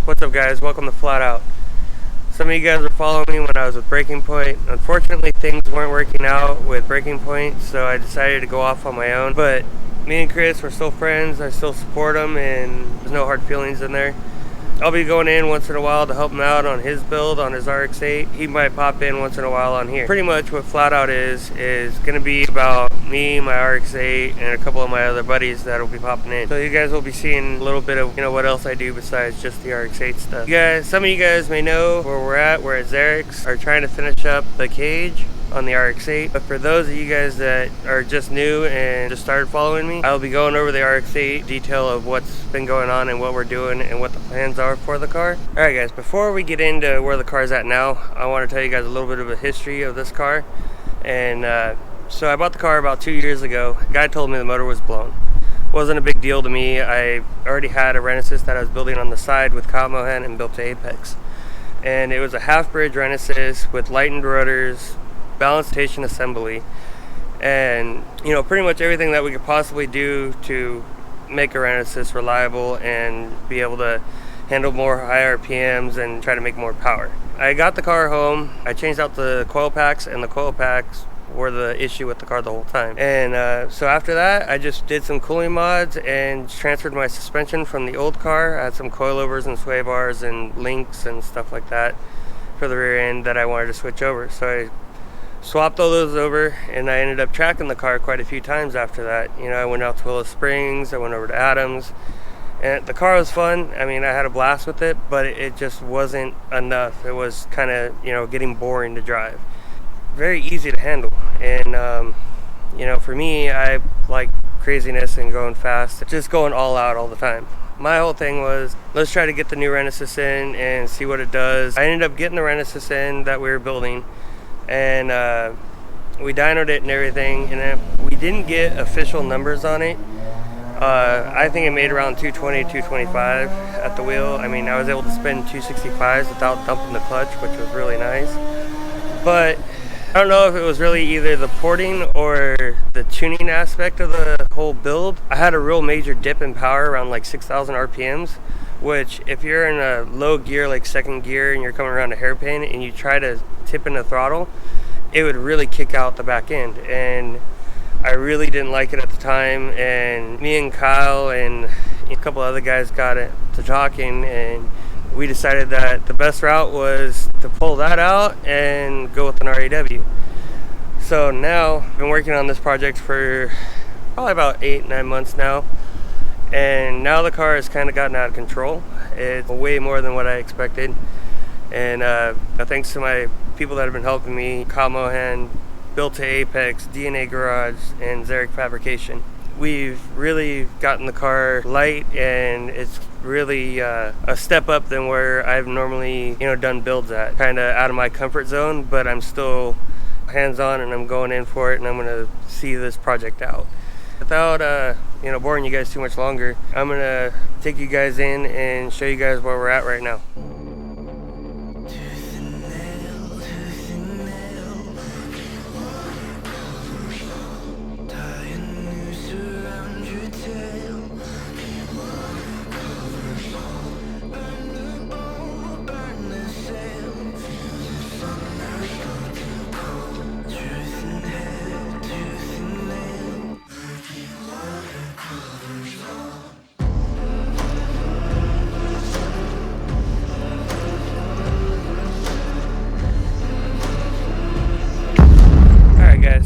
What's up guys, welcome to Flat Out. Some of you guys were following me when I was with Breaking Point. Unfortunately things weren't working out with Breaking Point, so I decided to go off on my own. But me and Chris, we're still friends, I still support him, and there's no hard feelings in there. I'll be going in once in a while to help him out on his build, on his RX-8. He might pop in once in a while on here. Pretty much what Flat Out is going to be about me, my RX-8, and a couple of my other buddies that'll be popping in. So you guys will be seeing a little bit of, what else I do besides just the RX-8 stuff. Some of you guys may know where we're at. We're at Xerix, are trying to finish up the cage on the RX-8. But for those of you guys that are just new and just started following me, I'll be going over the RX-8 detail of what's been going on and what we're doing and what the plans are for the car. Alright guys, before we get into where the car's at now, I want to tell you guys a little bit of a history of this car. And so I bought the car about 2 years ago. A guy told me the motor was blown. Wasn't a big deal to me. I already had a Renesis that I was building on the side with Kyle Mohan and built to Apex. And it was a half-bridge Renesis with lightened rotors, balanced station assembly, and pretty much everything that we could possibly do to make a Renesis reliable and be able to handle more high RPMs and try to make more power. I got the car home, I changed out the coil packs, and the coil packs were the issue with the car the whole time. And so after that, I just did some cooling mods and transferred my suspension from the old car. I had some coilovers and sway bars and links and stuff like that for the rear end that I wanted to switch over. So I swapped all those over, and I ended up tracking the car quite a few times after that. I went out to Willow Springs, I went over to Adams, and the car was fun. I mean, I had a blast with it, but it just wasn't enough. It was kind of, getting boring to drive. Very easy to handle, and for me, I like craziness and going fast, just going all out all the time. My whole thing was, let's try to get the new Renesis in and see what it does. I ended up getting the Renesis in that we were building, and we dynoed it and everything, and we didn't get official numbers on it. I think it made around 220, 225 at the wheel. I mean, I was able to spin 265s without dumping the clutch, which was really nice. But I don't know if it was really either the porting or the tuning aspect of the whole build. I had a real major dip in power around like 6,000 RPMs, which if you're in a low gear, like second gear, and you're coming around a hairpin and you try to tip in the throttle, it would really kick out the back end. And I really didn't like it at the time, and me and Kyle and a couple other guys got it to talking, and we decided that the best route was to pull that out and go with an RAW. So now I've been working on this project for probably about 8-9 months now, and now the car has kind of gotten out of control. It's way more than what I expected, and thanks to my people that have been helping me, Kyle Mohan, Built to Apex, DNA Garage, and Xerix Fabrication. We've really gotten the car light, and it's really a step up than where I've normally done builds at. Kind of out of my comfort zone, but I'm still hands-on and I'm going in for it, and I'm going to see this project out. Without boring you guys too much longer, I'm going to take you guys in and show you guys where we're at right now.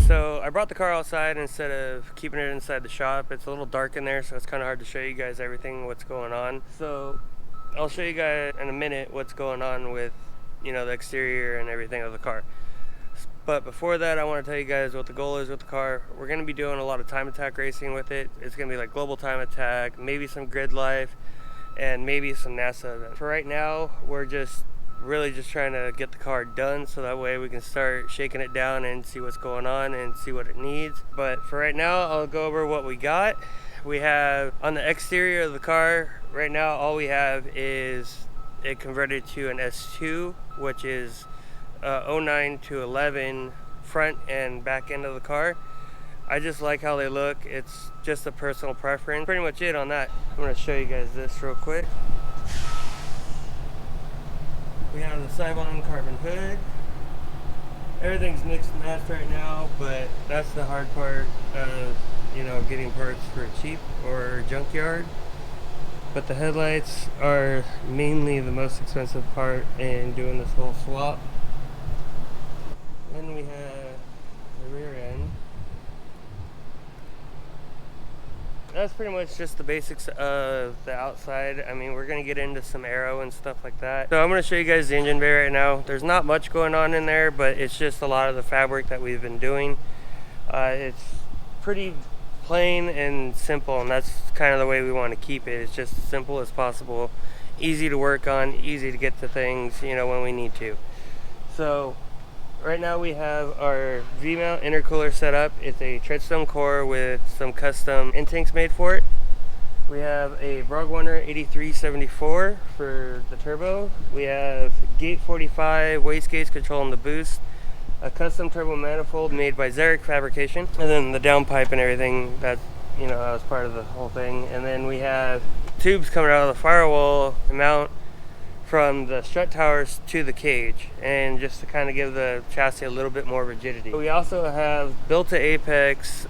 So I brought the car outside instead of keeping it inside the shop. It's a little dark in there, so it's kind of hard to show you guys everything what's going on. So I'll show you guys in a minute what's going on with the exterior and everything of the car. But before that, I want to tell you guys what the goal is with the car. We're going to be doing a lot of time attack racing with it. It's going to be like global time attack, maybe some grid life, and maybe some NASA events. For right now, we're really just trying to get the car done, so that way we can start shaking it down and see what's going on and see what it needs. But for right now, I'll go over what we got. We have on the exterior of the car right now, all we have is it converted to an S2, which is 09 to 11 front and back end of the car. I just like how they look. It's just a personal preference. Pretty much it on that. I'm going to show you guys this real quick. have the Sibon carbon hood. Everything's mixed and matched right now, but that's the hard part of, you know, getting parts for cheap or junkyard. But the headlights are mainly the most expensive part in doing this whole swap. Then we have the rear end. That's pretty much just the basics of the outside. I mean, we're gonna get into some aero and stuff like that. So I'm gonna show you guys the engine bay right now. There's not much going on in there, but it's just a lot of the fabric that we've been doing. It's pretty plain and simple, and that's kind of the way we want to keep it. It's just as simple as possible, easy to work on, easy to get to things, you know, when we need to. So right now we have our V-mount intercooler set up. It's a Treadstone core with some custom intakes made for it. We have a BorgWarner 8374 for the turbo. We have gate 45 wastegates controlling the boost, a custom turbo manifold made by Zarek Fabrication, and then the downpipe and everything that, you know, that was part of the whole thing. And then we have tubes coming out of the firewall to mount from the strut towers to the cage, and just to kind of give the chassis a little bit more rigidity. We also have built to Apex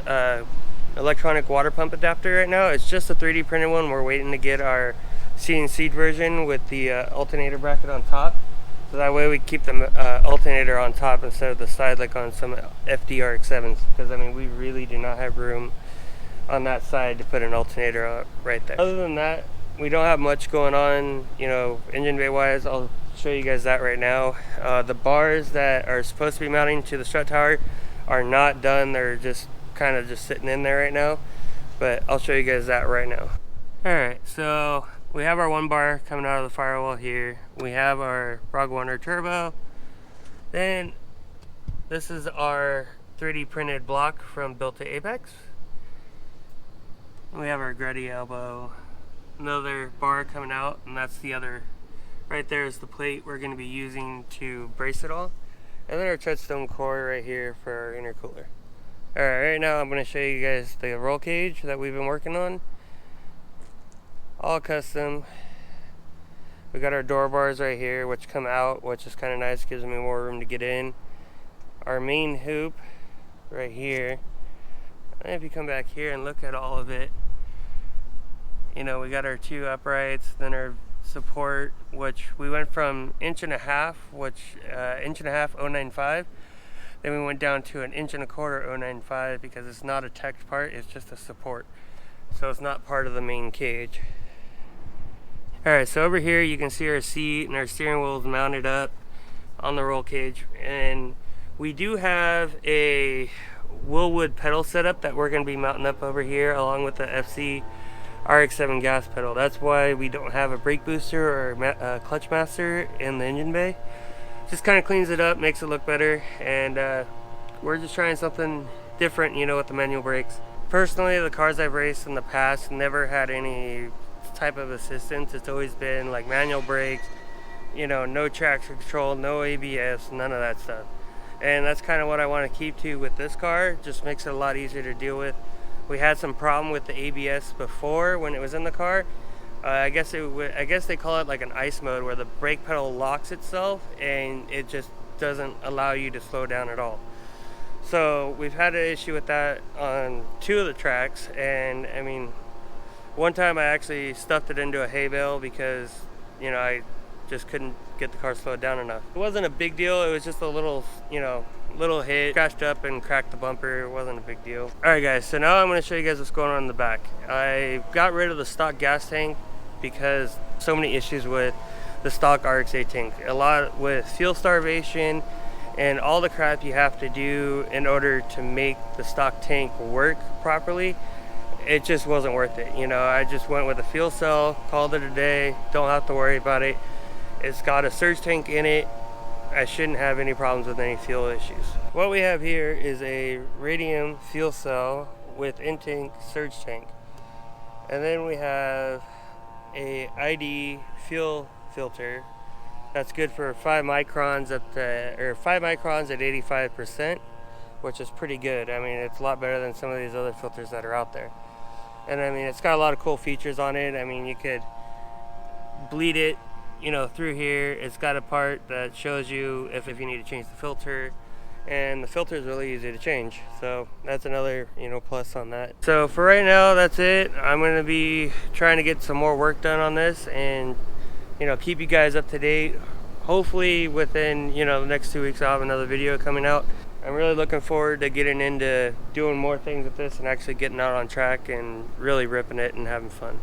electronic water pump adapter right now. It's just a 3D printed one. We're waiting to get our CNC version with the alternator bracket on top, so that way we keep the alternator on top instead of the side like on some FDRX7s, because I mean, we really do not have room on that side to put an alternator right there. Other than that, we don't have much going on, you know, engine bay wise. I'll show you guys that right now. The bars that are supposed to be mounting to the strut tower are not done. They're just kind of just sitting in there right now, but I'll show you guys that right now. All right, so we have our one bar coming out of the firewall here. We have our BorgWarner turbo. Then this is our 3D printed block from Built to Apex. We have our Greddy elbow, another bar coming out, and that's the other, right there is the plate we're going to be using to brace it all. And then our Treadstone core right here for our intercooler. Alright, right now I'm going to show you guys the roll cage that we've been working on. All custom. We got our door bars right here, which come out, which is kind of nice, gives me more room to get in. Our main hoop right here. And if you come back here and look at all of it, you know, we got our two uprights, then our support, which we went from 1.5 inch, 095. Then we went down to 1.25 inch 095 because it's not a teched part, it's just a support. So it's not part of the main cage. Alright, so over here you can see our seat and our steering wheel is mounted up on the roll cage. And we do have a Willwood pedal setup that we're going to be mounting up over here along with the FC RX-7 gas pedal. That's why we don't have a brake booster or clutch master in the engine bay. Just kind of cleans it up, makes it look better, and we're just trying something different, you know, with the manual brakes. Personally, the cars I've raced in the past never had any type of assistance. It's always been like manual brakes, you know, no traction control, no ABS, none of that stuff. And that's kind of what I want to keep to with this car. Just makes it a lot easier to deal with. We had some problem with the ABS before when it was in the car. I guess they call it like an ice mode, where the brake pedal locks itself and it just doesn't allow you to slow down at all. So we've had an issue with that on 2 of the tracks, and I mean, one time I actually stuffed it into a hay bale because, you know, I just couldn't get the car slowed down enough. It wasn't a big deal, it was just a little, you know, little hit, scratched up and cracked the bumper. It wasn't a big deal. Alright guys, so now I'm going to show you guys what's going on in the back. I got rid of the stock gas tank because so many issues with the stock RX-8 tank. A lot with fuel starvation and all the crap you have to do in order to make the stock tank work properly. It just wasn't worth it. You know, I just went with a fuel cell, called it a day, don't have to worry about it. It's got a surge tank in it. I shouldn't have any problems with any fuel issues. What we have here is a radium fuel cell with in-tank surge tank. And then we have a ID fuel filter that's good for 5 microns at 85%, which is pretty good. I mean, it's a lot better than some of these other filters that are out there. And I mean, it's got a lot of cool features on it. I mean, you could bleed it, you know, through here, it's got a part that shows you if you need to change the filter, and the filter is really easy to change, so that's another, you know, plus on that. So for right now, that's it. I'm going to be trying to get some more work done on this and, you know, keep you guys up to date. Hopefully within, you know, the next 2 weeks I'll have another video coming out. I'm really looking forward to getting into doing more things with this and actually getting out on track and really ripping it and having fun.